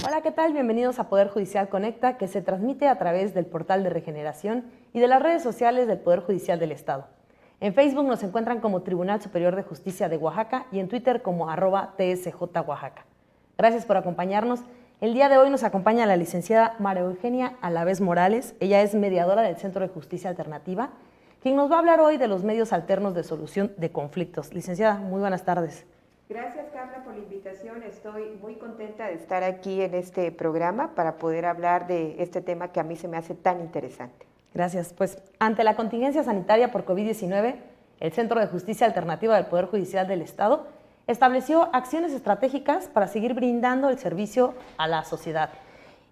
Hola, ¿qué tal? Bienvenidos a Poder Judicial Conecta, que se transmite a través del portal de Regeneración y de las redes sociales del Poder Judicial del Estado. En Facebook nos encuentran como Tribunal Superior de Justicia de Oaxaca y en Twitter como @TSJ Oaxaca. Gracias por acompañarnos. El día de hoy nos acompaña la licenciada María Eugenia Alavés Morales. Ella es mediadora del Centro de Justicia Alternativa, quien nos va a hablar hoy de los medios alternos de solución de conflictos. Licenciada, muy buenas tardes. Gracias, Carla, por la invitación. Estoy muy contenta de estar aquí en este programa para poder hablar de este tema que a mí se me hace tan interesante. Gracias. Pues ante la contingencia sanitaria por COVID-19, el Centro de Justicia Alternativa del Poder Judicial del Estado estableció acciones estratégicas para seguir brindando el servicio a la sociedad,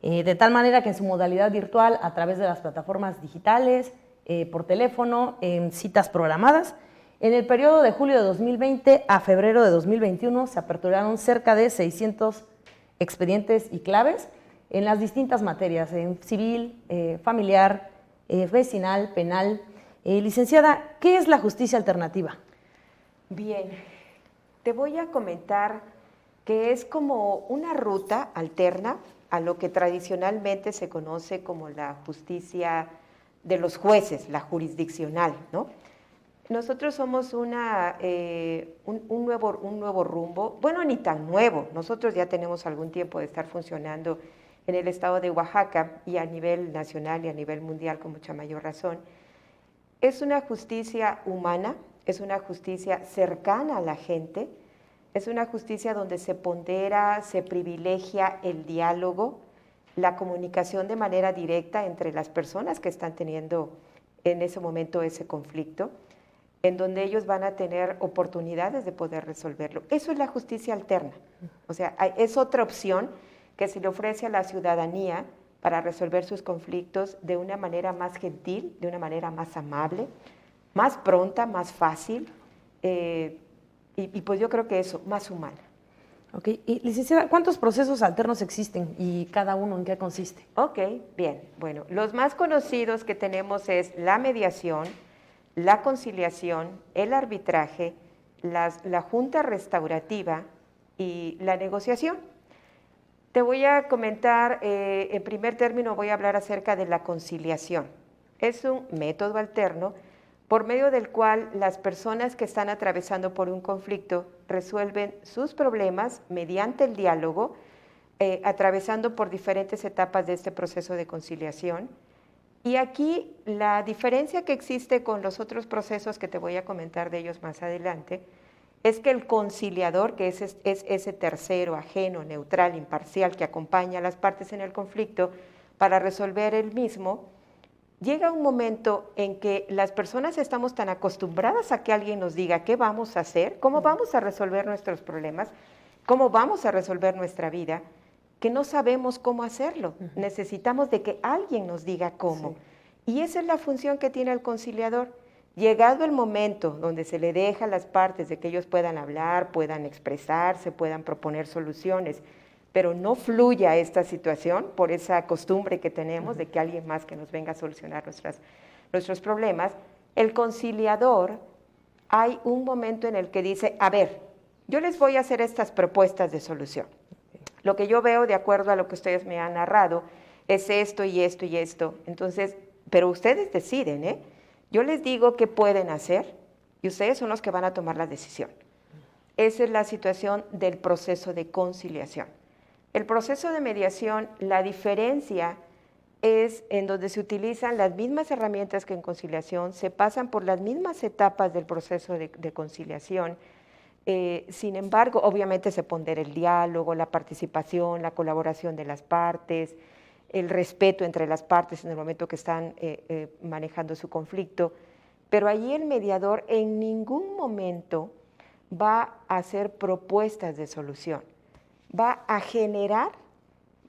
de tal manera que en su modalidad virtual, a través de las plataformas digitales, por teléfono, en citas programadas. En el periodo de julio de 2020 a febrero de 2021 se aperturaron cerca de 600 expedientes y claves en las distintas materias, en civil, familiar, vecinal, penal. Licenciada, ¿qué es la justicia alternativa? Bien, te voy a comentar que es como una ruta alterna a lo que tradicionalmente se conoce como la justicia de los jueces, la jurisdiccional, ¿no? Nosotros somos un nuevo rumbo, bueno, ni tan nuevo, nosotros ya tenemos algún tiempo de estar funcionando en el estado de Oaxaca y a nivel nacional y a nivel mundial con mucha mayor razón. Es una justicia humana, es una justicia cercana a la gente, es una justicia donde se pondera, se privilegia el diálogo, la comunicación de manera directa entre las personas que están teniendo en ese momento ese conflicto, en donde ellos van a tener oportunidades de poder resolverlo. Eso es la justicia alterna, o sea, es otra opción que se le ofrece a la ciudadanía para resolver sus conflictos de una manera más gentil, de una manera más amable, más pronta, más fácil, y pues yo creo que eso, más humana. Ok, y licenciada, ¿cuántos procesos alternos existen y cada uno en qué consiste? Ok, bien, bueno, los más conocidos que tenemos es la mediación, la conciliación, el arbitraje, la junta restaurativa y la negociación. Te voy a comentar, en primer término voy a hablar acerca de la conciliación. Es un método alterno por medio del cual las personas que están atravesando por un conflicto resuelven sus problemas mediante el diálogo, atravesando por diferentes etapas de este proceso de conciliación. Y aquí la diferencia que existe con los otros procesos que te voy a comentar de ellos más adelante es que el conciliador, que es ese tercero, ajeno, neutral, imparcial, que acompaña a las partes en el conflicto para resolver el mismo, llega un momento en que las personas estamos tan acostumbradas a que alguien nos diga qué vamos a hacer, cómo vamos a resolver nuestros problemas, cómo vamos a resolver nuestra vida, que no sabemos cómo hacerlo. Necesitamos de que alguien nos diga cómo. Sí. Y esa es la función que tiene el conciliador. Llegado el momento donde se le deja a las partes de que ellos puedan hablar, puedan expresarse, puedan proponer soluciones, pero no fluya esta situación por esa costumbre que tenemos de que alguien más que nos venga a solucionar nuestros problemas, el conciliador, hay un momento en el que dice, a ver, yo les voy a hacer estas propuestas de solución. Lo que yo veo, de acuerdo a lo que ustedes me han narrado, es esto y esto y esto. Entonces, pero ustedes deciden, ¿eh? Yo les digo qué pueden hacer y ustedes son los que van a tomar la decisión. Esa es la situación del proceso de conciliación. El proceso de mediación, la diferencia es en donde se utilizan las mismas herramientas que en conciliación, se pasan por las mismas etapas del proceso de conciliación. Sin embargo, obviamente se pondera el diálogo, la participación, la colaboración de las partes, el respeto entre las partes en el momento que están manejando su conflicto, pero allí el mediador en ningún momento va a hacer propuestas de solución, va a generar,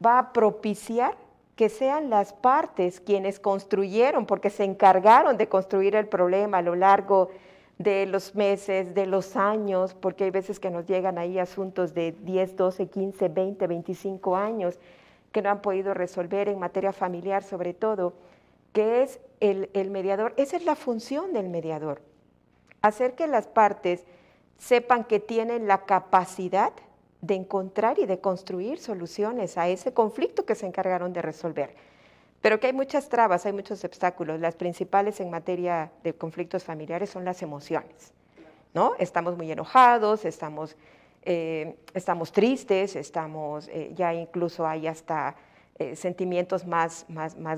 va a propiciar que sean las partes quienes construyeron, porque se encargaron de construir el problema a lo largo de los meses, de los años, porque hay veces que nos llegan ahí asuntos de 10, 12, 15, 20, 25 años que no han podido resolver en materia familiar sobre todo. que es el mediador. Esa es la función del mediador, hacer que las partes sepan que tienen la capacidad de encontrar y de construir soluciones a ese conflicto que se encargaron de resolver. Pero que hay muchas trabas, hay muchos obstáculos. Las principales en materia de conflictos familiares son las emociones, ¿no? Estamos muy enojados, estamos tristes, ya incluso hay hasta sentimientos más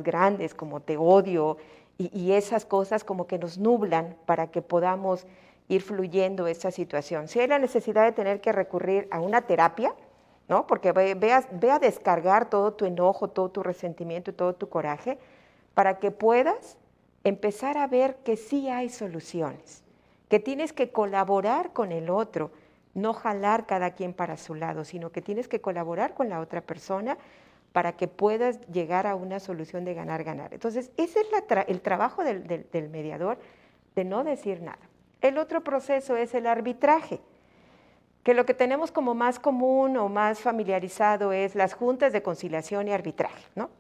grandes como te odio, y esas cosas como que nos nublan para que podamos ir fluyendo esta situación. Si hay la necesidad de tener que recurrir a una terapia, ¿no? Porque ve a descargar todo tu enojo, todo tu resentimiento y todo tu coraje, para que puedas empezar a ver que sí hay soluciones, que tienes que colaborar con el otro, no jalar cada quien para su lado, sino que tienes que colaborar con la otra persona para que puedas llegar a una solución de ganar-ganar. Entonces, ese es el trabajo del mediador, de no decir nada. El otro proceso es el arbitraje, que lo que tenemos como más común o más familiarizado es las juntas de conciliación y arbitraje, ¿no?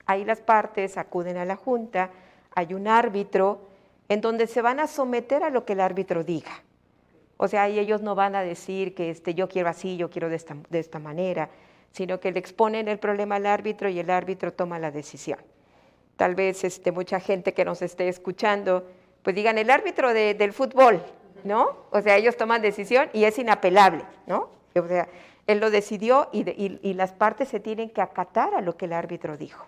Ahí las partes acuden a la junta, hay un árbitro en donde se van a someter a lo que el árbitro diga. O sea, ahí ellos no van a decir que yo quiero así, yo quiero de esta manera, sino que le exponen el problema al árbitro y el árbitro toma la decisión. Tal vez mucha gente que nos esté escuchando, pues digan, el árbitro del fútbol, ¿no? O sea, ellos toman decisión y es inapelable, ¿no? O sea, él lo decidió y las partes se tienen que acatar a lo que el árbitro dijo.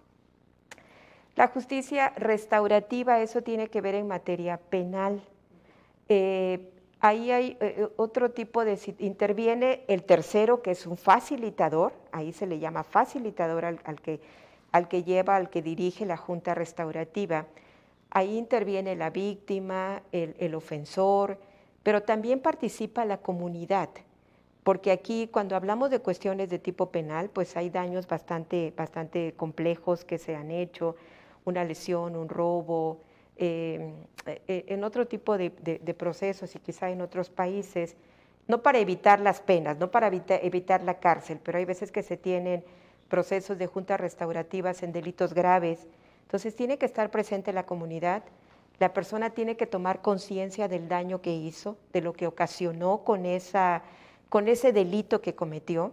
La justicia restaurativa, eso tiene que ver en materia penal. Ahí hay otro tipo interviene el tercero, que es un facilitador, ahí se le llama facilitador al que dirige la junta restaurativa. Ahí interviene la víctima, el ofensor, pero también participa la comunidad, porque aquí cuando hablamos de cuestiones de tipo penal, pues hay daños bastante complejos que se han hecho, una lesión, un robo, en otro tipo de procesos y quizá en otros países, no para evitar las penas, no para evitar la cárcel, pero hay veces que se tienen procesos de juntas restaurativas en delitos graves. Entonces tiene que estar presente la comunidad, la persona tiene que tomar conciencia del daño que hizo, de lo que ocasionó con ese delito que cometió.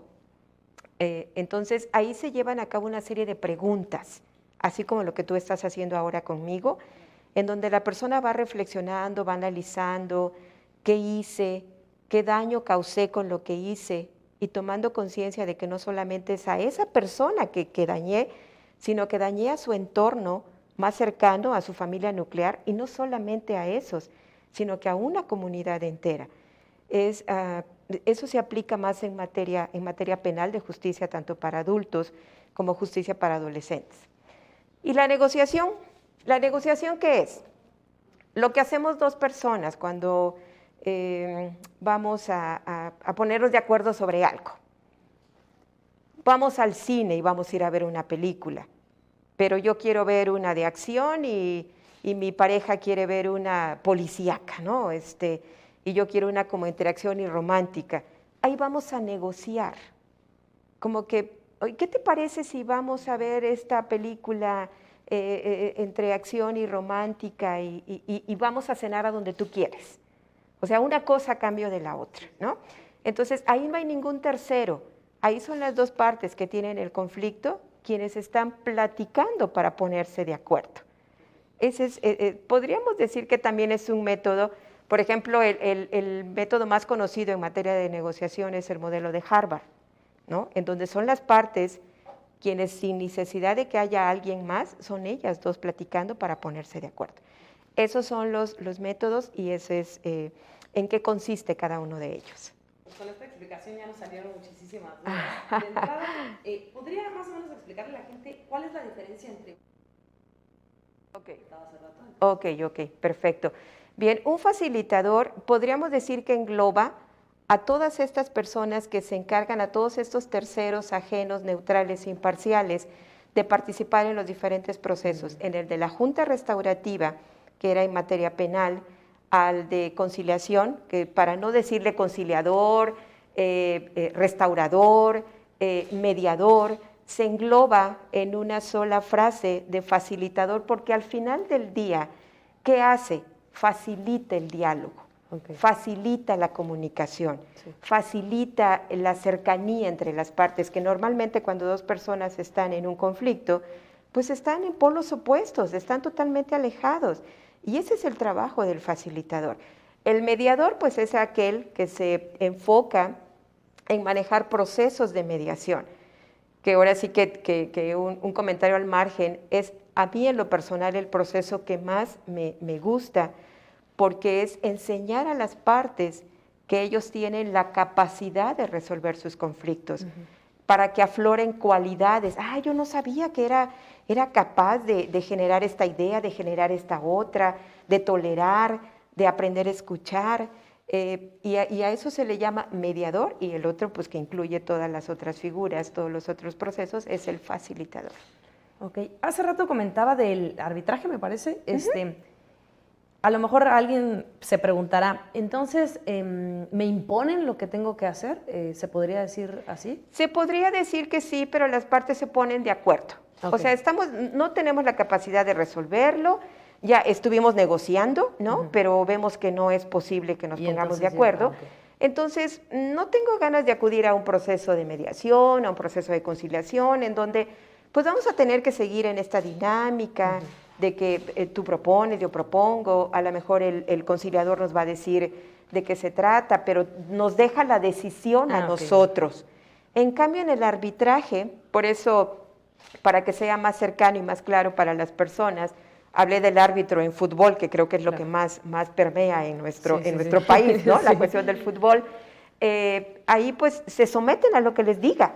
Entonces ahí se llevan a cabo una serie de preguntas, así como lo que tú estás haciendo ahora conmigo, en donde la persona va reflexionando, va analizando qué hice, qué daño causé con lo que hice, y tomando conciencia de que no solamente es a esa persona que dañé, sino que dañé a su entorno más cercano, a su familia nuclear, y no solamente a esos, sino que a una comunidad entera. Eso se aplica más en materia penal de justicia, tanto para adultos como justicia para adolescentes. ¿Y la negociación? ¿La negociación qué es? Lo que hacemos dos personas cuando vamos a ponernos de acuerdo sobre algo. Vamos al cine y vamos a ir a ver una película, pero yo quiero ver una de acción y mi pareja quiere ver una policíaca, ¿no? Y yo quiero una como interacción y romántica. Ahí vamos a negociar, como que, ¿qué te parece si vamos a ver esta película entre acción y romántica y vamos a cenar a donde tú quieres? O sea, una cosa a cambio de la otra, ¿no? Entonces, ahí no hay ningún tercero. Ahí son las dos partes que tienen el conflicto, quienes están platicando para ponerse de acuerdo. Podríamos decir que también es un método, por ejemplo, el método más conocido en materia de negociación es el modelo de Harvard, ¿no? En donde son las partes quienes, sin necesidad de que haya alguien más, son ellas dos platicando para ponerse de acuerdo. Esos son los métodos y ese es en qué consiste cada uno de ellos. Con esta explicación ya nos salieron muchísimas dudas. De entrada, ¿podría más o menos explicarle a la gente cuál es la diferencia entre... Ok, perfecto. Bien, un facilitador podríamos decir que engloba a todas estas personas que se encargan, a todos estos terceros, ajenos, neutrales, imparciales, de participar en los diferentes procesos. En el de la Junta Restaurativa, que era en materia penal, al de conciliación, que para no decirle conciliador, restaurador, mediador, se engloba en una sola frase de facilitador, porque al final del día, ¿qué hace? Facilita el diálogo, facilita la comunicación, facilita la cercanía entre las partes, que normalmente cuando dos personas están en un conflicto, pues están en polos opuestos, están totalmente alejados. Y ese es el trabajo del facilitador. El mediador, pues, es aquel que se enfoca en manejar procesos de mediación, que ahora sí que un comentario al margen, es a mí en lo personal el proceso que más me gusta, porque es enseñar a las partes que ellos tienen la capacidad de resolver sus conflictos, para que afloren cualidades. Yo no sabía que era capaz de generar esta idea, de generar esta otra, de tolerar, de aprender a escuchar. Y a eso se le llama mediador, y el otro, pues, que incluye todas las otras figuras, todos los otros procesos, es el facilitador. Ok, hace rato comentaba del arbitraje, me parece. A lo mejor alguien se preguntará, entonces, ¿me imponen lo que tengo que hacer? ¿Se podría decir así? Se podría decir que sí, pero las partes se ponen de acuerdo. O sea, no tenemos la capacidad de resolverlo. Ya estuvimos negociando, ¿no? Pero vemos que no es posible que nos pongamos de acuerdo. Entonces, no tengo ganas de acudir a un proceso de mediación, a un proceso de conciliación, en donde pues vamos a tener que seguir en esta dinámica de que tú propones, yo propongo, a lo mejor el conciliador nos va a decir de qué se trata, pero nos deja la decisión a nosotros. En cambio, en el arbitraje, por eso, para que sea más cercano y más claro para las personas, hablé del árbitro en fútbol, que creo que es lo que más permea en nuestro país, ¿no? La cuestión del fútbol. Ahí pues se someten a lo que les diga,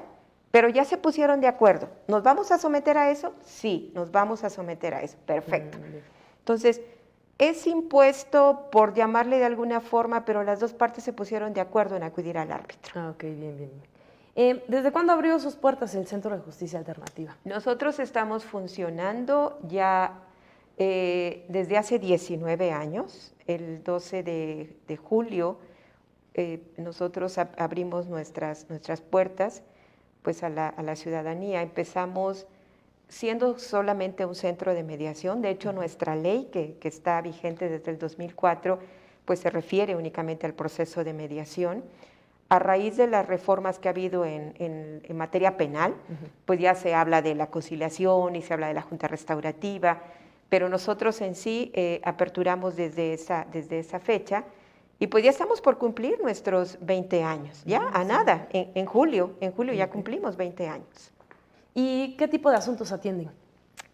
pero ya se pusieron de acuerdo. ¿Nos vamos a someter a eso? Sí, nos vamos a someter a eso. Perfecto. Entonces, es impuesto, por llamarle de alguna forma, pero las dos partes se pusieron de acuerdo en acudir al árbitro. Ok, bien. ¿Desde cuándo abrió sus puertas el Centro de Justicia Alternativa? Nosotros estamos funcionando ya desde hace 19 años. El 12 de julio nosotros abrimos nuestras puertas pues a la ciudadanía. Empezamos siendo solamente un centro de mediación. De hecho, nuestra ley, que está vigente desde el 2004, pues se refiere únicamente al proceso de mediación. A raíz de las reformas que ha habido en materia penal, pues ya se habla de la conciliación y se habla de la junta restaurativa, pero nosotros en sí aperturamos desde esa fecha, y pues ya estamos por cumplir nuestros 20 años, ya a nada, en julio ya cumplimos 20 años. ¿Y qué tipo de asuntos atienden?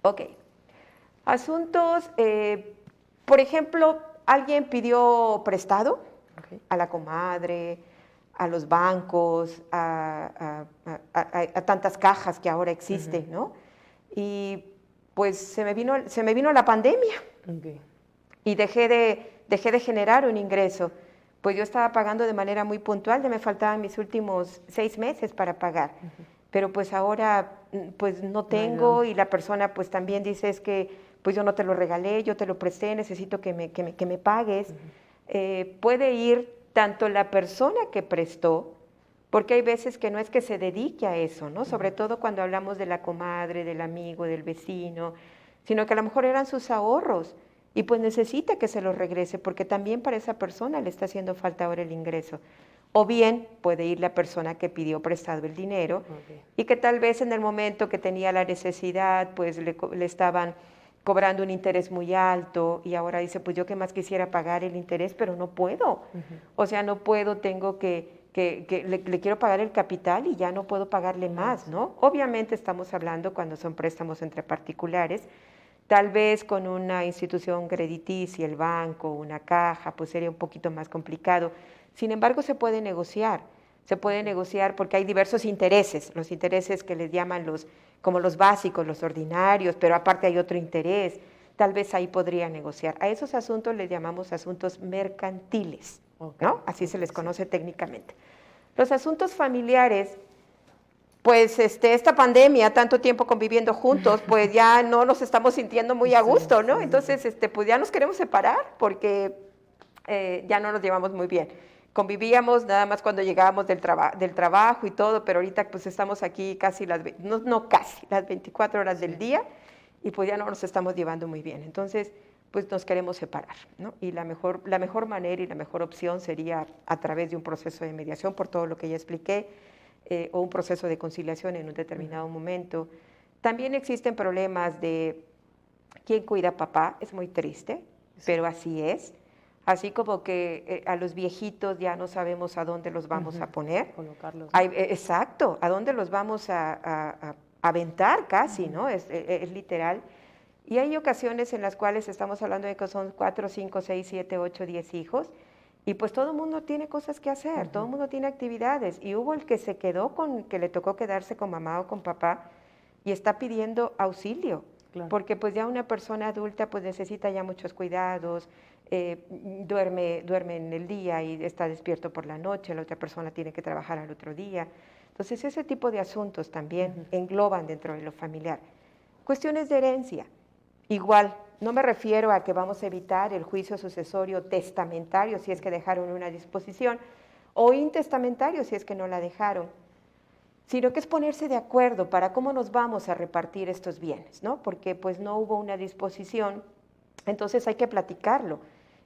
Ok, asuntos, por ejemplo, alguien pidió prestado a la comadre, a los bancos, a tantas cajas que ahora existen, ¿no? Y pues se me vino la pandemia y dejé de generar un ingreso. Pues yo estaba pagando de manera muy puntual, ya me faltaban mis últimos 6 meses para pagar. Pero pues ahora pues no tengo, y la persona pues también dice, es que pues yo no te lo regalé, yo te lo presté, necesito que me pagues. Puede ir tanto la persona que prestó, porque hay veces que no es que se dedique a eso, ¿no? Sobre todo cuando hablamos de la comadre, del amigo, del vecino, sino que a lo mejor eran sus ahorros y pues necesita que se los regrese, porque también para esa persona le está haciendo falta ahora el ingreso. O bien puede ir la persona que pidió prestado el dinero y que tal vez en el momento que tenía la necesidad, pues le estaban cobrando un interés muy alto, y ahora dice, pues yo qué más quisiera pagar el interés, pero no puedo. O sea, no puedo, tengo que le quiero pagar el capital y ya no puedo pagarle más, ¿no? Obviamente estamos hablando cuando son préstamos entre particulares, tal vez con una institución crediticia, el banco, una caja, pues sería un poquito más complicado. Sin embargo, se puede negociar porque hay diversos intereses, los intereses que les llaman como los básicos, los ordinarios, pero aparte hay otro interés, tal vez ahí podría negociar. A esos asuntos les llamamos asuntos mercantiles, ¿no? Así se les conoce técnicamente. Los asuntos familiares, pues esta pandemia, tanto tiempo conviviendo juntos, pues ya no nos estamos sintiendo muy a gusto, ¿no? Entonces, pues ya nos queremos separar porque ya no nos llevamos muy bien. convivíamos nada más cuando llegábamos del trabajo y todo, pero ahorita pues estamos aquí casi no casi, las 24 horas del día, y pues ya no nos estamos llevando muy bien. Entonces, pues nos queremos separar, ¿no? Y la mejor manera y la mejor opción sería a través de un proceso de mediación, por todo lo que ya expliqué, o un proceso de conciliación en un determinado momento. También existen problemas de quién cuida a papá, es muy triste, pero así es. Así como que a los viejitos ya no sabemos a dónde los vamos a poner. Colocarlos. Exacto, a dónde los vamos a aventar casi, ¿no? Es literal. Y hay ocasiones en las cuales estamos hablando de que son 4, 5, 6, 7, 8, 10 hijos, y pues todo el mundo tiene cosas que hacer, todo el mundo tiene actividades, y hubo el que se quedó que le tocó quedarse con mamá o con papá, y está pidiendo auxilio, porque pues ya una persona adulta pues necesita ya muchos cuidados, duerme en el día y está despierto por la noche, la otra persona tiene que trabajar al otro día. Entonces ese tipo de asuntos también engloban dentro de lo familiar. Cuestiones de herencia, igual, no me refiero a que vamos a evitar el juicio sucesorio testamentario si es que dejaron una disposición, o intestamentario si es que no la dejaron, sino que es ponerse de acuerdo para cómo nos vamos a repartir estos bienes, ¿no? Porque pues no hubo una disposición, entonces hay que platicarlo.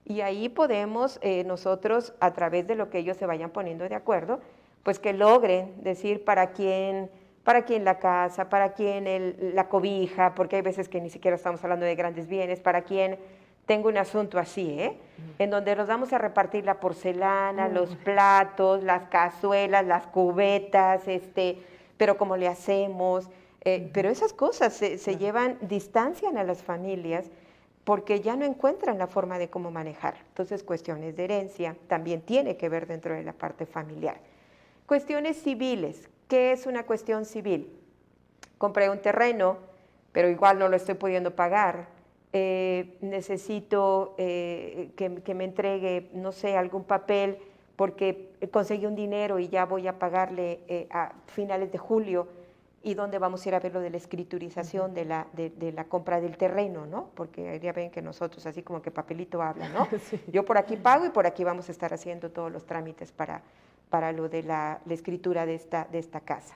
Y ahí podemos nosotros, a través de lo que ellos se vayan poniendo de acuerdo, pues que logren decir para quién la casa, para quién la cobija, porque hay veces que ni siquiera estamos hablando de grandes bienes, para quién tengo un asunto así, en donde nos vamos a repartir la porcelana, los platos, las cazuelas, las cubetas, pero cómo le hacemos, pero esas cosas se llevan, distancian a las familias, porque ya no encuentran la forma de cómo manejar. Entonces, cuestiones de herencia también tiene que ver dentro de la parte familiar. Cuestiones civiles. ¿Qué es una cuestión civil? Compré un terreno, pero igual no lo estoy pudiendo pagar. Necesito que me entregue, no sé, algún papel, porque conseguí un dinero y ya voy a pagarle a finales de julio. ¿Y dónde vamos a ir a ver lo de la escriturización de la compra del terreno, ¿no? Porque ya ven que nosotros, así como que papelito habla, ¿no? Sí. Yo por aquí pago y por aquí vamos a estar haciendo todos los trámites para lo de la escritura de esta casa.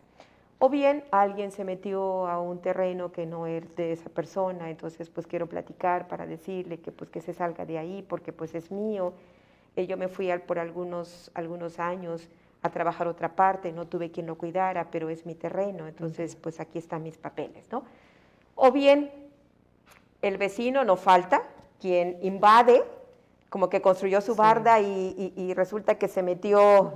O bien alguien se metió a un terreno que no es de esa persona, entonces pues quiero platicar para decirle que pues que se salga de ahí porque pues es mío. Yo me fui por algunos años a trabajar otra parte, no tuve quien lo cuidara, pero es mi terreno, entonces pues aquí están mis papeles, ¿no? O bien el vecino, no falta, quien invade, como que construyó su barda y resulta que se metió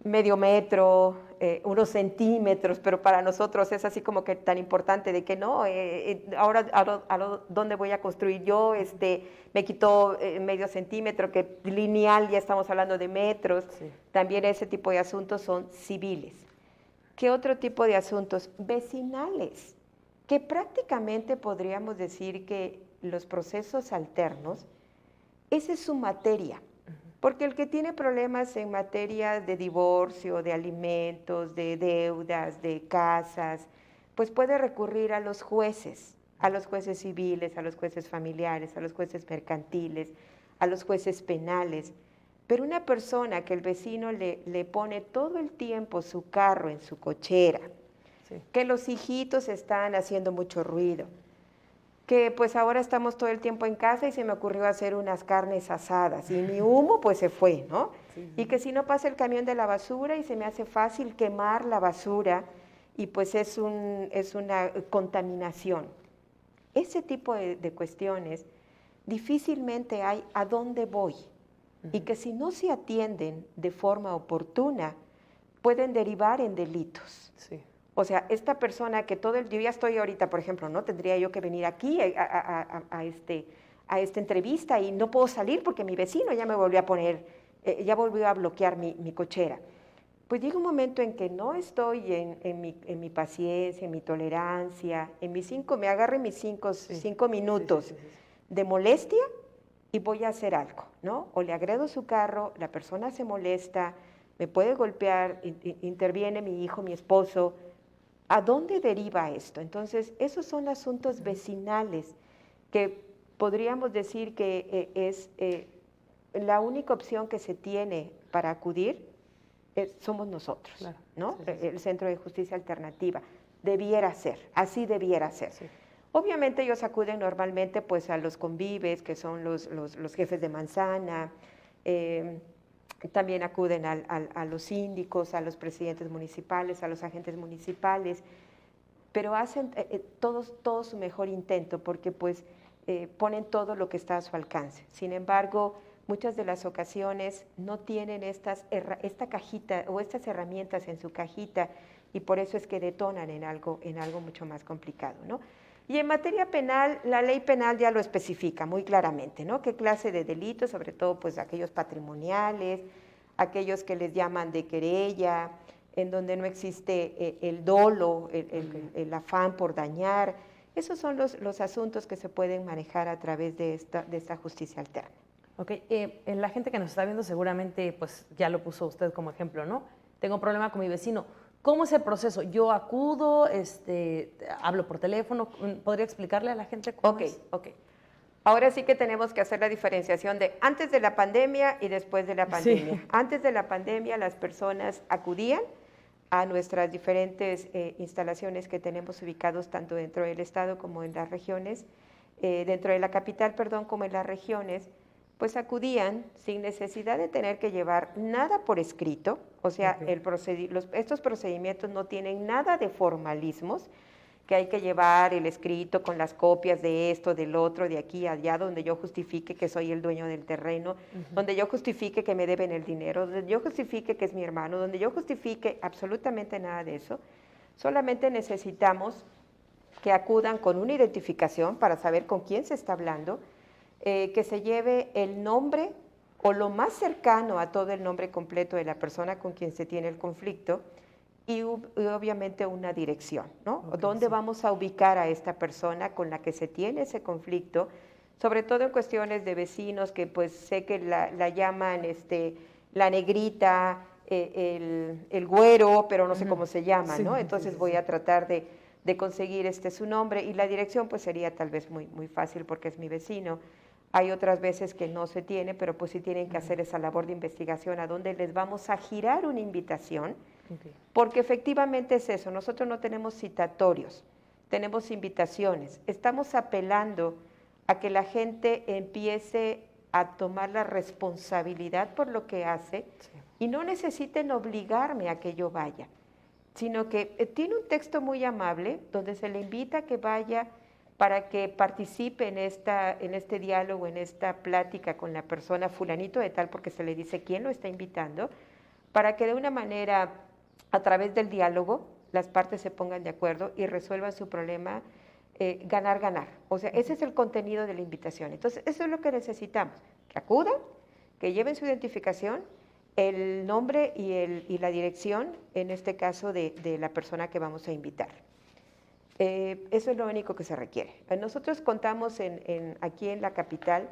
medio metro, unos centímetros, pero para nosotros es así como que tan importante de que no, ahora ¿dónde voy a construir yo? Me quitó medio centímetro, que lineal ya estamos hablando de metros. Sí. También ese tipo de asuntos son civiles. ¿Qué otro tipo de asuntos? Vecinales, que prácticamente podríamos decir que los procesos alternos, esa es su materia. Porque el que tiene problemas en materia de divorcio, de alimentos, de deudas, de casas, pues puede recurrir a los jueces civiles, a los jueces familiares, a los jueces mercantiles, a los jueces penales. Pero una persona que el vecino le pone todo el tiempo su carro en su cochera, que los hijitos están haciendo mucho ruido, que pues ahora estamos todo el tiempo en casa y se me ocurrió hacer unas carnes asadas y mi humo pues se fue, ¿no? Sí. Y que si no pasa el camión de la basura y se me hace fácil quemar la basura y pues es una contaminación. Ese tipo de cuestiones difícilmente hay a dónde voy y que si no se atienden de forma oportuna pueden derivar en delitos. Sí. O sea, esta persona que yo ya estoy ahorita, por ejemplo, ¿no? Tendría yo que venir aquí a esta entrevista y no puedo salir porque mi vecino ya me volvió a poner, ya volvió a bloquear mi cochera. Pues llega un momento en que no estoy en mi paciencia, en mi tolerancia, me agarre mis cinco minutos de molestia y voy a hacer algo, ¿no? O le agredo su carro, la persona se molesta, me puede golpear, interviene mi hijo, mi esposo. ¿A dónde deriva esto? Entonces, esos son asuntos vecinales que podríamos decir que es la única opción que se tiene para acudir somos nosotros, claro. ¿no? Sí, sí, sí. El Centro de Justicia Alternativa. Debiera ser, así debiera ser. Sí. Obviamente ellos acuden normalmente pues a los convives, que son los jefes de manzana, también acuden a los síndicos, a los presidentes municipales, a los agentes municipales, pero hacen todo su mejor intento porque pues ponen todo lo que está a su alcance. Sin embargo, muchas de las ocasiones no tienen esta cajita o estas herramientas en su cajita y por eso es que detonan en algo mucho más complicado, ¿no? Y en materia penal, la ley penal ya lo especifica muy claramente, ¿no? ¿Qué clase de delitos, sobre todo pues aquellos patrimoniales, aquellos que les llaman de querella, en donde no existe el dolo, el afán por dañar? Esos son los asuntos que se pueden manejar a través de esta justicia alterna. Ok, la gente que nos está viendo seguramente pues ya lo puso usted como ejemplo, ¿no? Tengo un problema con mi vecino. ¿Cómo es el proceso? ¿Yo acudo, hablo por teléfono? ¿Podría explicarle a la gente cómo es? Ok. Ahora sí que tenemos que hacer la diferenciación de antes de la pandemia y después de la pandemia. Sí. Antes de la pandemia las personas acudían a nuestras diferentes instalaciones que tenemos ubicados tanto dentro del estado como en las regiones, dentro de la capital, perdón, como en las regiones, pues acudían sin necesidad de tener que llevar nada por escrito, o sea, estos procedimientos no tienen nada de formalismos, que hay que llevar el escrito con las copias de esto, del otro, de aquí a allá, donde yo justifique que soy el dueño del terreno, donde yo justifique que me deben el dinero, donde yo justifique que es mi hermano, donde yo justifique absolutamente nada de eso. Solamente necesitamos que acudan con una identificación para saber con quién se está hablando, que se lleve el nombre o lo más cercano a todo el nombre completo de la persona con quien se tiene el conflicto y obviamente una dirección, ¿no? Okay, ¿Dónde sí. vamos a ubicar a esta persona con la que se tiene ese conflicto? Sobre todo en cuestiones de vecinos que pues sé que la llaman la negrita, el güero, pero no sé cómo se llama, Sí, ¿no? Entonces sí. voy a tratar de conseguir su nombre y la dirección pues sería tal vez muy fácil porque es mi vecino. Hay otras veces que no se tiene, pero pues sí tienen que hacer esa labor de investigación a donde les vamos a girar una invitación, porque efectivamente es eso, nosotros no tenemos citatorios, tenemos invitaciones, estamos apelando a que la gente empiece a tomar la responsabilidad por lo que hace y no necesiten obligarme a que yo vaya, sino que tiene un texto muy amable donde se le invita a que vaya para que participe en este diálogo, en esta plática con la persona fulanito de tal, porque se le dice quién lo está invitando, para que de una manera, a través del diálogo, las partes se pongan de acuerdo y resuelvan su problema, ganar. O sea, ese es el contenido de la invitación. Entonces, eso es lo que necesitamos, que acudan, que lleven su identificación, el nombre y la dirección, en este caso de la persona que vamos a invitar. Eso es lo único que se requiere. Nosotros contamos aquí en la capital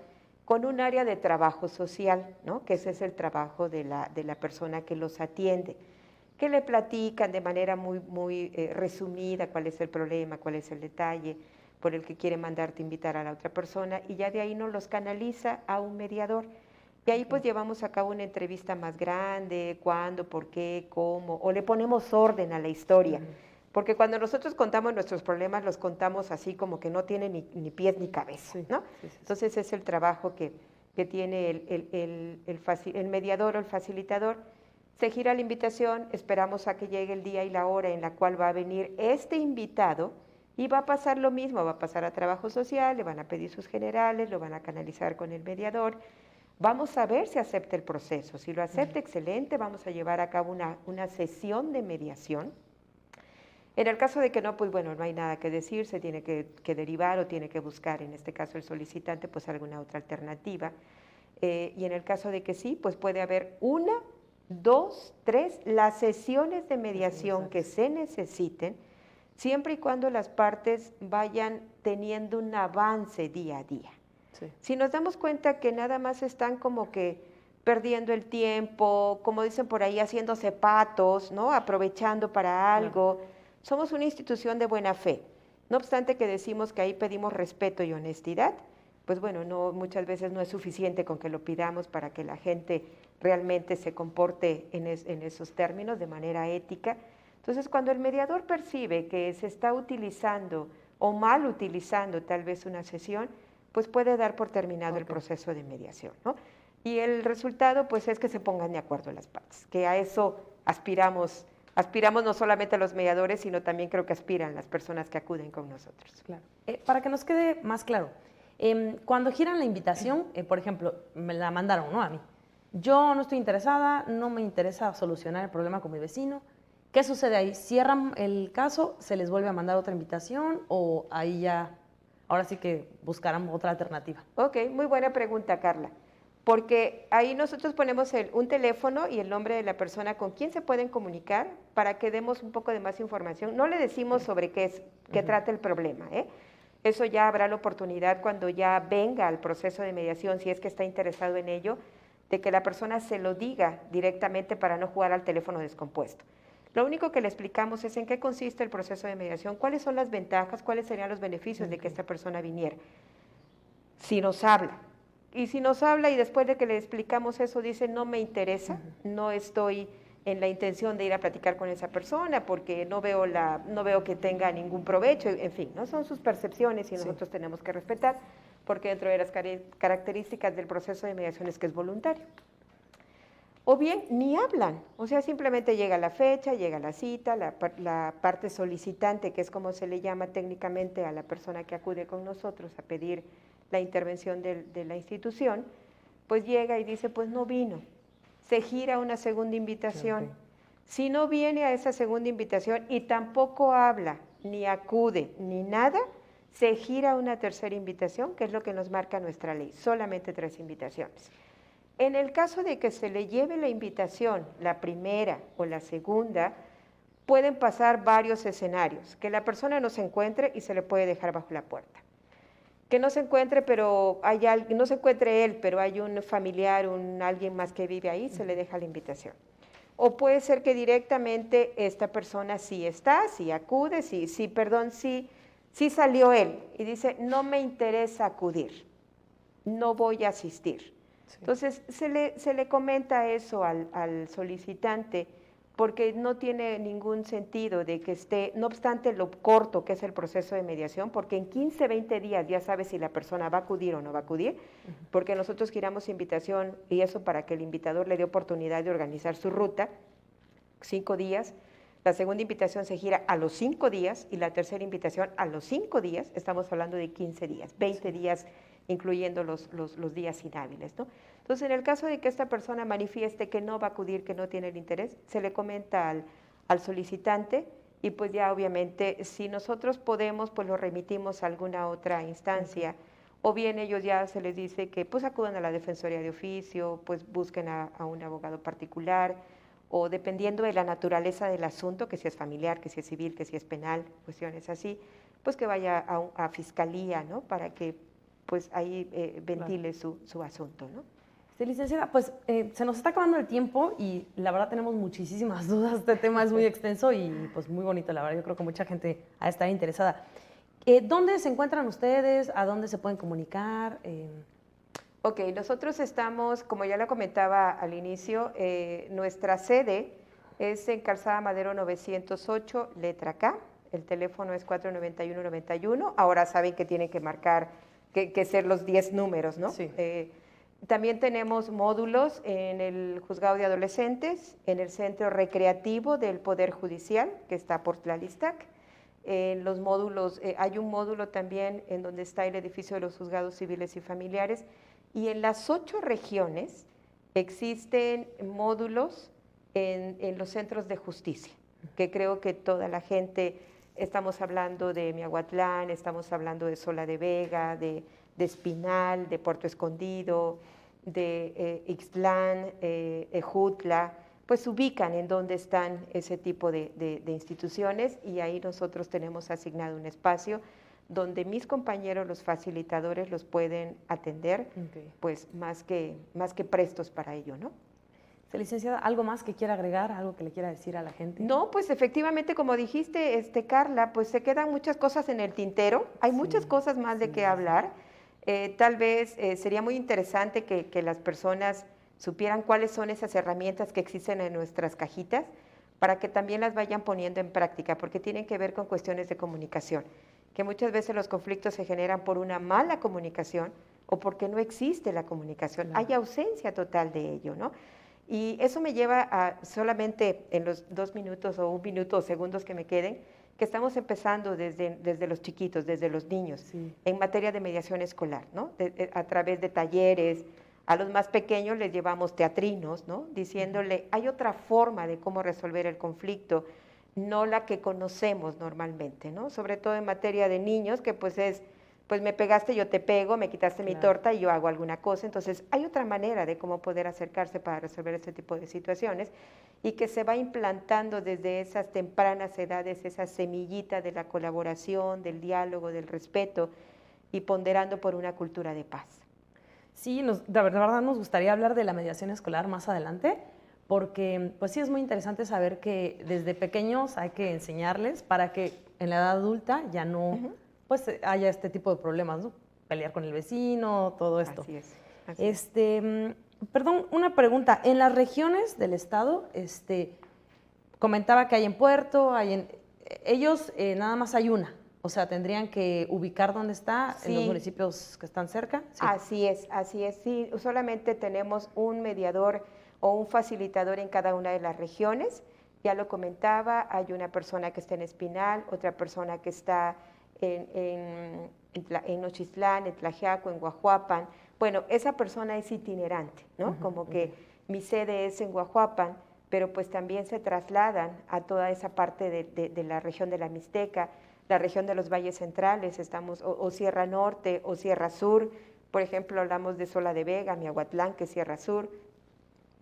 con un área de trabajo social, ¿no? Que ese es el trabajo de la persona que los atiende, que le platican de manera muy resumida cuál es el problema, cuál es el detalle por el que quiere mandarte invitar a la otra persona y ya de ahí nos los canaliza a un mediador. Y ahí pues llevamos a cabo una entrevista más grande, cuándo, por qué, cómo, o le ponemos orden a la historia. Porque cuando nosotros contamos nuestros problemas, los contamos así como que no tienen ni pies ni cabeza, ¿no? Sí. Entonces es el trabajo que tiene el mediador o el facilitador. Se gira la invitación, esperamos a que llegue el día y la hora en la cual va a venir este invitado y va a pasar lo mismo, va a pasar a trabajo social, le van a pedir sus generales, lo van a canalizar con el mediador. Vamos a ver si acepta el proceso. Si lo acepta, excelente, vamos a llevar a cabo una sesión de mediación. En el caso de que no, pues bueno, no hay nada que decir, se tiene que derivar o tiene que buscar, en este caso el solicitante, pues alguna otra alternativa. Y en el caso de que sí, pues puede haber 1, 2, 3, las sesiones de mediación que se necesiten, siempre y cuando las partes vayan teniendo un avance día a día. Sí. Si nos damos cuenta que nada más están como que perdiendo el tiempo, como dicen por ahí, haciéndose patos, ¿no? Aprovechando para algo. Somos una institución de buena fe. No obstante que decimos que ahí pedimos respeto y honestidad, pues bueno, muchas veces no es suficiente con que lo pidamos para que la gente realmente se comporte en esos términos de manera ética. Entonces, cuando el mediador percibe que se está utilizando o mal utilizando tal vez una sesión, pues puede dar por terminado el proceso de mediación, ¿no? Y el resultado pues es que se pongan de acuerdo las partes, que a eso aspiramos no solamente a los mediadores, sino también creo que aspiran las personas que acuden con nosotros. Claro. Para que nos quede más claro, cuando giran la invitación, por ejemplo, me la mandaron, ¿no? A mí. Yo no estoy interesada, no me interesa solucionar el problema con mi vecino. ¿Qué sucede ahí? ¿Cierran el caso? ¿Se les vuelve a mandar otra invitación? ¿O ahí ya, ahora sí que buscarán otra alternativa? Ok, muy buena pregunta, Carla. Porque ahí nosotros ponemos un teléfono y el nombre de la persona con quien se pueden comunicar para que demos un poco de más información. No le decimos sobre qué trata el problema, ¿eh? Eso ya habrá la oportunidad cuando ya venga al proceso de mediación, si es que está interesado en ello, de que la persona se lo diga directamente para no jugar al teléfono descompuesto. Lo único que le explicamos es en qué consiste el proceso de mediación, cuáles son las ventajas, cuáles serían los beneficios de que esta persona viniera. Si nos habla. Y si nos habla y después de que le explicamos eso dice no me interesa, no estoy en la intención de ir a platicar con esa persona porque no veo que tenga ningún provecho, en fin, ¿no? Son sus percepciones y nosotros tenemos que respetar porque dentro de las características del proceso de mediación es que es voluntario. O bien ni hablan, o sea, simplemente llega la fecha, llega la cita, la parte solicitante, que es como se le llama técnicamente a la persona que acude con nosotros a pedir la intervención de la institución, pues llega y dice, pues no vino. Se gira una segunda invitación. Okay. Si no viene a esa segunda invitación y tampoco habla, ni acude, ni nada, se gira una tercera invitación, que es lo que nos marca nuestra ley, solamente 3 invitaciones. En el caso de que se le lleve la invitación, la primera o la segunda, pueden pasar varios escenarios, que la persona no se encuentre y se le puede dejar bajo la puerta. Que no se encuentre, no se encuentre él, pero hay un familiar, alguien más que vive ahí, se le deja la invitación. O puede ser que directamente esta persona sí está, sí acude, sí salió él y dice, no me interesa acudir, no voy a asistir. Sí. Entonces, se le comenta eso al solicitante, porque no tiene ningún sentido de que esté, no obstante lo corto que es el proceso de mediación, porque en 15, 20 días ya sabe si la persona va a acudir o no va a acudir, porque nosotros giramos invitación y eso para que el invitador le dé oportunidad de organizar su ruta, 5 días, la segunda invitación se gira a los 5 días y la tercera invitación a los 5 días, estamos hablando de 15 días, 20 días incluyendo los días inhábiles, ¿no? Entonces, en el caso de que esta persona manifieste que no va a acudir, que no tiene el interés, se le comenta al solicitante y pues ya obviamente si nosotros podemos, pues lo remitimos a alguna otra instancia o bien ellos ya se les dice que pues acudan a la Defensoría de Oficio, pues busquen a un abogado particular o dependiendo de la naturaleza del asunto, que si es familiar, que si es civil, que si es penal, cuestiones así, pues que vaya a Fiscalía, ¿no? Para que pues ahí ventile su asunto, ¿no? Sí, licenciada, pues se nos está acabando el tiempo y la verdad tenemos muchísimas dudas. Este tema es muy extenso y pues muy bonito, la verdad. Yo creo que mucha gente ha de estar interesada. ¿Dónde se encuentran ustedes? ¿A dónde se pueden comunicar? Ok, nosotros estamos, como ya lo comentaba al inicio, nuestra sede es en Calzada Madero 908, letra K. El teléfono es 491-91. Ahora saben que tienen que marcar, que ser los 10 números, ¿no? Sí. También tenemos módulos en el Juzgado de Adolescentes, en el Centro Recreativo del Poder Judicial, que está por Tlalistac. En los módulos, hay un módulo también en donde está el edificio de los Juzgados Civiles y Familiares. Y en las 8 regiones existen módulos en los centros de justicia, que creo que toda la gente, estamos hablando de Miahuatlán, estamos hablando de Sola de Vega, de Espinal, de Puerto Escondido, de Ixtlán, Ejutla, pues ubican en dónde están ese tipo de instituciones y ahí nosotros tenemos asignado un espacio donde mis compañeros, los facilitadores, los pueden atender, pues más que prestos para ello, ¿no? Licenciada, ¿algo más que quiera agregar, algo que le quiera decir a la gente? No, pues efectivamente, como dijiste, Carla, pues se quedan muchas cosas en el tintero, hay muchas cosas más de qué hablar. Tal vez sería muy interesante que las personas supieran cuáles son esas herramientas que existen en nuestras cajitas para que también las vayan poniendo en práctica, porque tienen que ver con cuestiones de comunicación, que muchas veces los conflictos se generan por una mala comunicación o porque no existe la comunicación, Claro. hay ausencia total de ello, ¿no? Y eso me lleva a solamente en los 2 minutos o 1 minuto o segundos que me queden, que estamos empezando desde los chiquitos, desde los niños, Sí. en materia de mediación escolar, ¿no? A través de talleres. A los más pequeños les llevamos teatrinos, ¿no? Diciéndole, hay otra forma de cómo resolver el conflicto, no la que conocemos normalmente, ¿no? Sobre todo en materia de niños, que pues es, pues me pegaste, yo te pego, me quitaste mi torta y yo hago alguna cosa. Entonces, hay otra manera de cómo poder acercarse para resolver este tipo de situaciones y que se va implantando desde esas tempranas edades, esa semillita de la colaboración, del diálogo, del respeto y ponderando por una cultura de paz. Sí, de verdad nos gustaría hablar de la mediación escolar más adelante, porque pues sí es muy interesante saber que desde pequeños hay que enseñarles para que en la edad adulta ya no pues haya este tipo de problemas, ¿no? Pelear con el vecino, todo esto. Así es. Así es. Perdón, una pregunta. En las regiones del estado, comentaba que hay en Puerto, ellos nada más hay una. O sea, tendrían que ubicar dónde está, en los municipios que están cerca. Sí. Así es. Sí, solamente tenemos un mediador o un facilitador en cada una de las regiones. Ya lo comentaba, hay una persona que está en Espinal, otra persona que está en Nochistlán, en Tlaxiaco, en Guajuapan. Bueno, esa persona es itinerante, ¿no? Como que mi sede es en Guajuapan, pero pues también se trasladan a toda esa parte de la región de la Mixteca, la región de los valles centrales, estamos o Sierra Norte o Sierra Sur, por ejemplo, hablamos de Sola de Vega, Miahuatlán, que es Sierra Sur.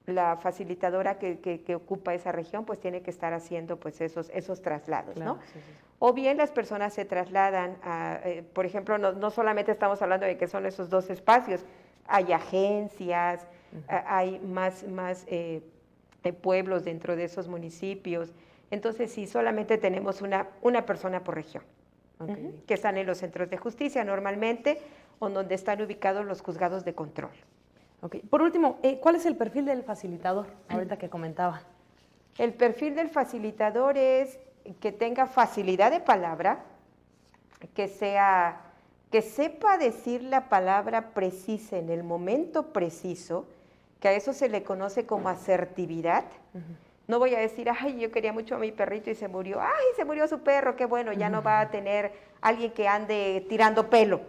La facilitadora que ocupa esa región pues tiene que estar haciendo pues esos traslados, claro, ¿no? Sí. O bien las personas se trasladan a, por ejemplo, no solamente estamos hablando de que son esos 2 espacios, hay agencias, hay más pueblos dentro de esos municipios. Entonces, sí, solamente tenemos una persona por región, que están en los centros de justicia normalmente, o donde están ubicados los juzgados de control. Okay. Por último, ¿cuál es el perfil del facilitador, ahorita que comentaba? El perfil del facilitador es que tenga facilidad de palabra, que sepa decir la palabra precisa en el momento preciso, que a eso se le conoce como asertividad. No voy a decir, ay, yo quería mucho a mi perrito y se murió. Ay, se murió su perro, qué bueno, ya no va a tener alguien que ande tirando pelo.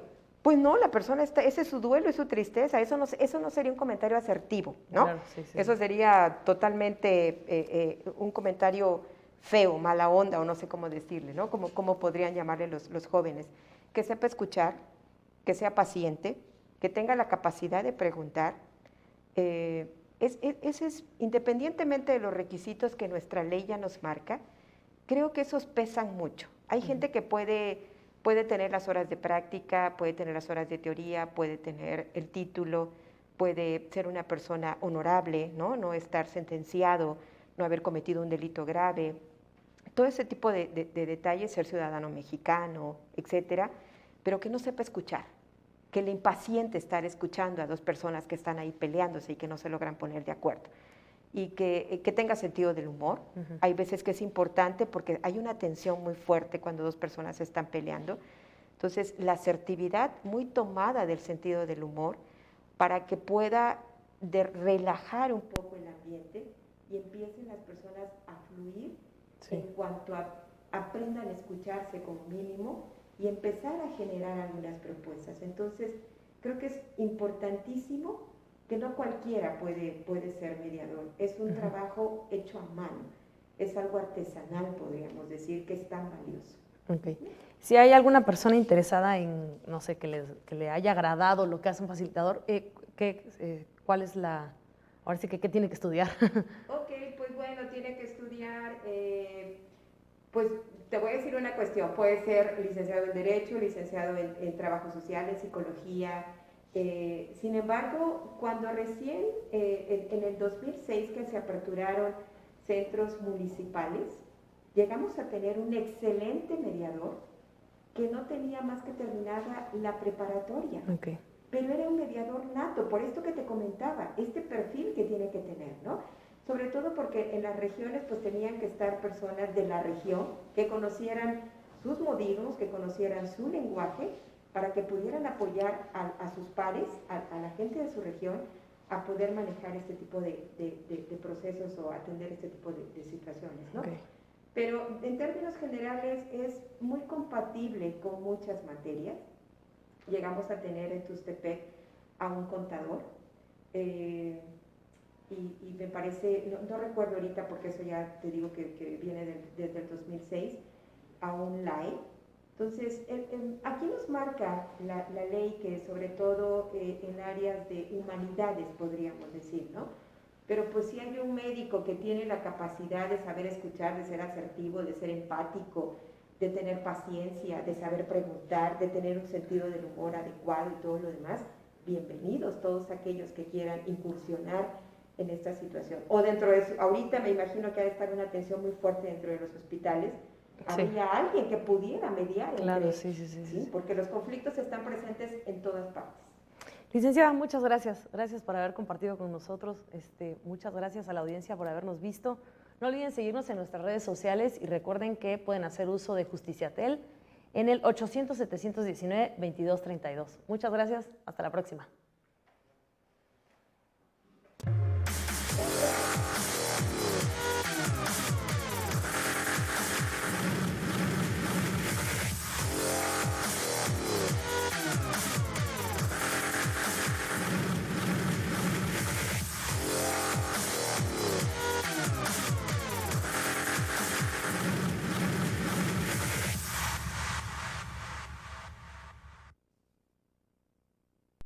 Pues no, la persona está, ese es su duelo, es su tristeza, eso no sería un comentario asertivo, ¿no? Claro, sí. Eso sería totalmente un comentario feo, mala onda, o no sé cómo decirle, ¿no? Como podrían llamarle los jóvenes. Que sepa escuchar, que sea paciente, que tenga la capacidad de preguntar. Independientemente de los requisitos que nuestra ley ya nos marca, creo que esos pesan mucho. Hay gente que puede tener las horas de práctica, puede tener las horas de teoría, puede tener el título, puede ser una persona honorable, no estar sentenciado, no haber cometido un delito grave, todo ese tipo de detalles, ser ciudadano mexicano, etcétera, pero que no sepa escuchar, que le impaciente estar escuchando a 2 personas que están ahí peleándose y que no se logran poner de acuerdo. Y que tenga sentido del humor. Hay veces que es importante porque hay una tensión muy fuerte cuando 2 personas están peleando. Entonces, la asertividad muy tomada del sentido del humor para que pueda relajar un poco el ambiente y empiecen las personas a fluir en cuanto aprendan a escucharse como mínimo y empezar a generar algunas propuestas. Entonces, creo que es importantísimo que no cualquiera puede ser mediador. Es un trabajo hecho a mano, es algo artesanal, podríamos decir, que es tan valioso. Okay. Si hay alguna persona interesada en, no sé, que le haya agradado lo que hace un facilitador, ¿cuál es ahora sí que qué tiene que estudiar? Ok, pues bueno, tiene que estudiar, pues te voy a decir una cuestión, puede ser licenciado en Derecho, licenciado en Trabajo Social, en Psicología. Sin embargo, cuando recién, en el 2006 que se aperturaron centros municipales, llegamos a tener un excelente mediador que no tenía más que terminada la preparatoria. pero era un mediador nato, por esto que te comentaba, este perfil que tiene que tener, ¿no? Sobre todo porque en las regiones pues tenían que estar personas de la región que conocieran sus modismos, que conocieran su lenguaje, para que pudieran apoyar a sus pares, a la gente de su región, a poder manejar este tipo de procesos o atender este tipo de situaciones, ¿no? Okay. Pero en términos generales es muy compatible con muchas materias. Llegamos a tener en Tuxtepec a un contador, y me parece, no recuerdo ahorita porque eso ya te digo que viene desde el 2006, a un LAE. Entonces, aquí nos marca la ley que sobre todo en áreas de humanidades podríamos decir, ¿no? Pero pues si hay un médico que tiene la capacidad de saber escuchar, de ser asertivo, de ser empático, de tener paciencia, de saber preguntar, de tener un sentido del humor adecuado y todo lo demás, bienvenidos todos aquellos que quieran incursionar en esta situación. O dentro de eso, ahorita me imagino que ha de estar una atención muy fuerte dentro de los hospitales. Sí. Había alguien que pudiera mediar. Claro, sí. Porque los conflictos están presentes en todas partes. Licenciada, muchas gracias. Gracias por haber compartido con nosotros. Muchas gracias a la audiencia por habernos visto. No olviden seguirnos en nuestras redes sociales y recuerden que pueden hacer uso de Justiciatel en el 800-719-2232. Muchas gracias. Hasta la próxima.